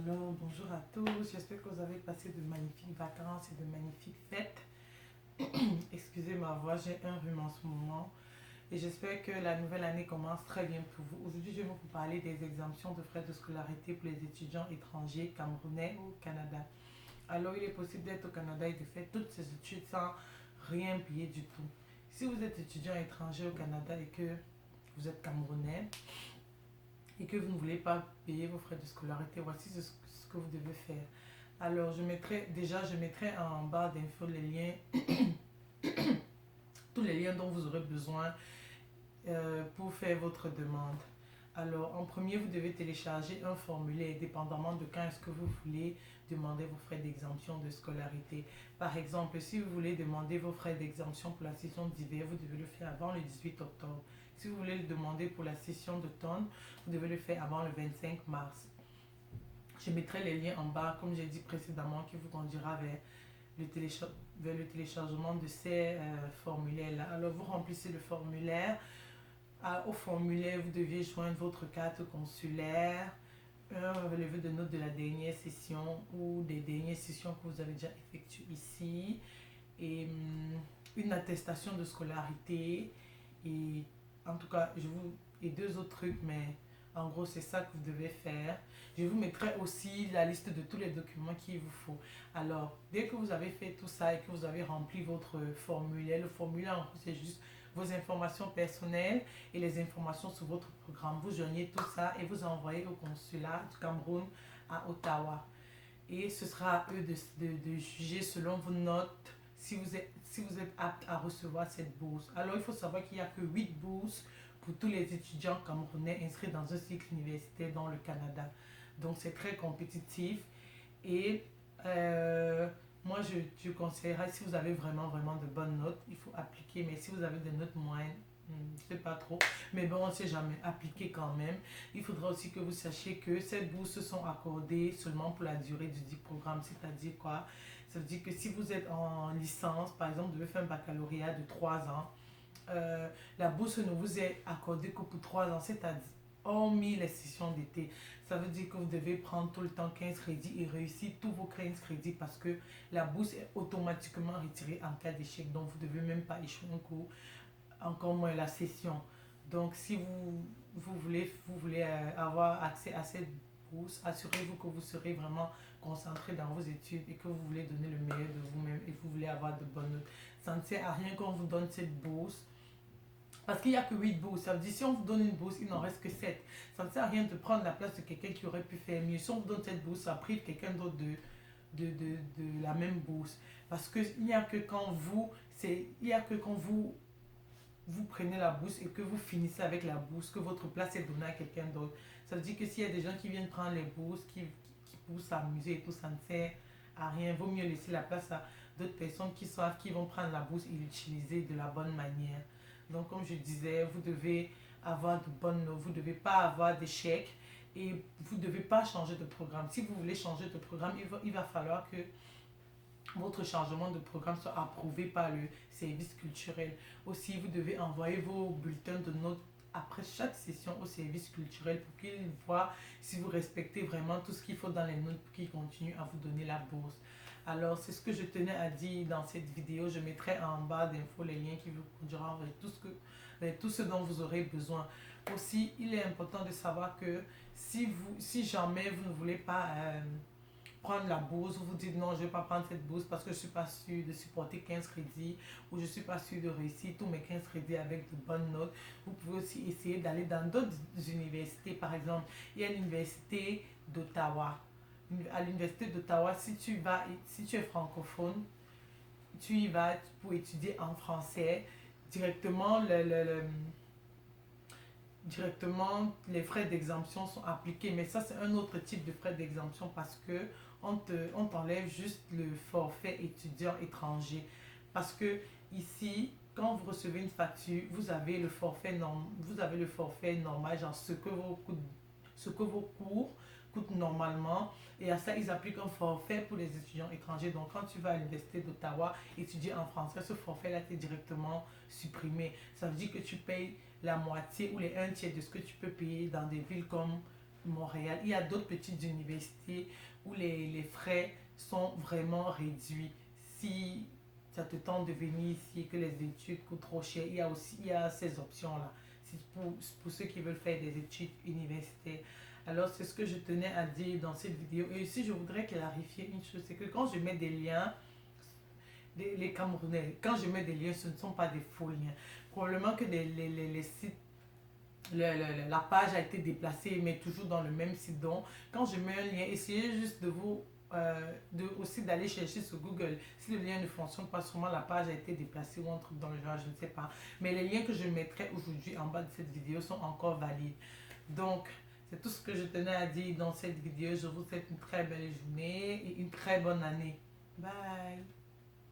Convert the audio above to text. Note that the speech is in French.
Alors, bonjour à tous. J'espère que vous avez passé de magnifiques vacances et de magnifiques fêtes. Excusez ma voix, j'ai un rhume en ce moment. Et j'espère que la nouvelle année commence très bien pour vous. Aujourd'hui, je vais vous parler des exemptions de frais de scolarité pour les étudiants étrangers camerounais au Canada. Alors, il est possible d'être au Canada et de faire toutes ces études sans rien payer du tout. Si vous êtes étudiant étranger au Canada et que vous êtes camerounais, et que vous ne voulez pas payer vos frais de scolarité, voici ce que vous devez faire. Alors, je mettrai en barre d'infos les liens, tous les liens dont vous aurez besoin pour faire votre demande. Alors, en premier, vous devez télécharger un formulaire dépendamment de quand est-ce que vous voulez demander vos frais d'exemption de scolarité. Par exemple, si vous voulez demander vos frais d'exemption pour la session d'hiver, vous devez le faire avant le 18 octobre. Si vous voulez le demander pour la session d'automne, vous devez le faire avant le 25 mars. Je mettrai les liens en bas, comme j'ai dit précédemment, qui vous conduira vers le téléchargement de ces formulaires-là. Alors, vous remplissez le formulaire. Au formulaire, vous deviez joindre votre carte consulaire, un relevé de notes de la dernière session ou des dernières sessions que vous avez déjà effectuées ici, et une attestation de scolarité, et en tout cas, et deux autres trucs, mais en gros, c'est ça que vous devez faire. Je vous mettrai aussi la liste de tous les documents qu'il vous faut. Alors, dès que vous avez fait tout ça et que vous avez rempli votre formulaire, le formulaire, en gros, c'est juste vos informations personnelles et les informations sur votre programme. Vous joignez tout ça et vous envoyez au consulat du Cameroun à Ottawa. Et ce sera à eux de juger selon vos notes si vous êtes apte à recevoir cette bourse. Alors, il faut savoir qu'il n'y a que 8 bourses pour tous les étudiants camerounais inscrits dans un cycle universitaire dans le Canada. Donc, c'est très compétitif. Et moi, je conseillerais, si vous avez vraiment, vraiment de bonnes notes, il faut appliquer. Mais si vous avez des notes moyennes, je ne sais pas trop. Mais bon, on ne sait jamais. Appliquer quand même. Il faudra aussi que vous sachiez que ces bourses sont accordées seulement pour la durée du dit programme. C'est-à-dire quoi? Ça veut dire que si vous êtes en licence, par exemple, vous devez faire un baccalauréat de 3 ans, la bourse ne vous est accordée que pour 3 ans, c'est-à-dire hormis les sessions d'été. Ça veut dire que vous devez prendre tout le temps 15 crédits et réussir tous vos 15 crédits parce que la bourse est automatiquement retirée en cas d'échec. Donc, vous ne devez même pas échouer un cours, encore moins la session. Donc, si vous voulez avoir accès à cette bourse, assurez-vous que vous serez vraiment concentré dans vos études et que vous voulez donner le meilleur de vous-même et que vous voulez avoir de bonnes notes. Ça ne sert à rien qu'on vous donne cette bourse parce qu'il n'y a que 8 bourses. Ça veut dire si on vous donne une bourse, il n'en reste que 7. Ça ne sert à rien de prendre la place de quelqu'un qui aurait pu faire mieux. Si on vous donne cette bourse, ça prive quelqu'un d'autre de la même bourse. Parce qu'il n'y a que quand vous prenez la bourse et que vous finissez avec la bourse, que votre place est donnée à quelqu'un d'autre. Ça veut dire que s'il y a des gens qui viennent prendre les bourses, qui pour s'amuser et tout, ça ne sert à rien. Il vaut mieux laisser la place à d'autres personnes qui savent qu'ils vont prendre la bourse et l'utiliser de la bonne manière. Donc, comme je disais, vous devez avoir de bonnes notes, vous ne devez pas avoir d'échecs et vous ne devez pas changer de programme. Si vous voulez changer de programme, il va falloir que votre changement de programme soit approuvé par le service culturel. Aussi, vous devez envoyer vos bulletins de notes après chaque session au service culturel pour qu'il voit si vous respectez vraiment tout ce qu'il faut dans les notes pour qu'il continue à vous donner la bourse. Alors, c'est ce que je tenais à dire dans cette vidéo. Je mettrai en bas d'infos les liens qui vous conduiront vers tout ce dont vous aurez besoin. Aussi, il est important de savoir que si jamais vous ne voulez pas prendre la bourse, vous vous dites non, je ne vais pas prendre cette bourse parce que je ne suis pas sûr de supporter 15 crédits ou je ne suis pas sûr de réussir tous mes 15 crédits avec de bonnes notes. Vous pouvez aussi essayer d'aller dans d'autres universités. Par exemple, il y a l'université d'Ottawa. À l'université d'Ottawa, si tu es francophone, tu y vas pour étudier en français. Directement, directement les frais d'exemption sont appliqués. Mais ça, c'est un autre type de frais d'exemption parce que on t'enlève juste le forfait étudiant étranger. Parce que ici, quand vous recevez une facture, vous avez le forfait normal, genre ce que vos cours coûtent normalement. Et à ça, ils appliquent un forfait pour les étudiants étrangers. Donc, quand tu vas à l'université d'Ottawa étudier en français, ce forfait-là est directement supprimé. Ça veut dire que tu payes la moitié ou les un tiers de ce que tu peux payer dans des villes comme Montréal. Il y a d'autres petites universités où les frais sont vraiment réduits. Si ça te tente de venir ici et que les études coûtent trop cher, il y a ces options-là. C'est pour ceux qui veulent faire des études universitaires. Alors, c'est ce que je tenais à dire dans cette vidéo. Et aussi, je voudrais clarifier une chose, c'est que quand je mets des liens, les Camerounais, quand je mets des liens, ce ne sont pas des faux liens. Probablement que les sites, la page a été déplacée, mais toujours dans le même site. Donc, quand je mets un lien, essayez juste de vous aussi d'aller chercher sur Google. Si le lien ne fonctionne pas, sûrement la page a été déplacée ou un truc dans le genre, je ne sais pas. Mais les liens que je mettrai aujourd'hui en bas de cette vidéo sont encore valides. Donc, c'est tout ce que je tenais à dire dans cette vidéo. Je vous souhaite une très belle journée et une très bonne année. Bye!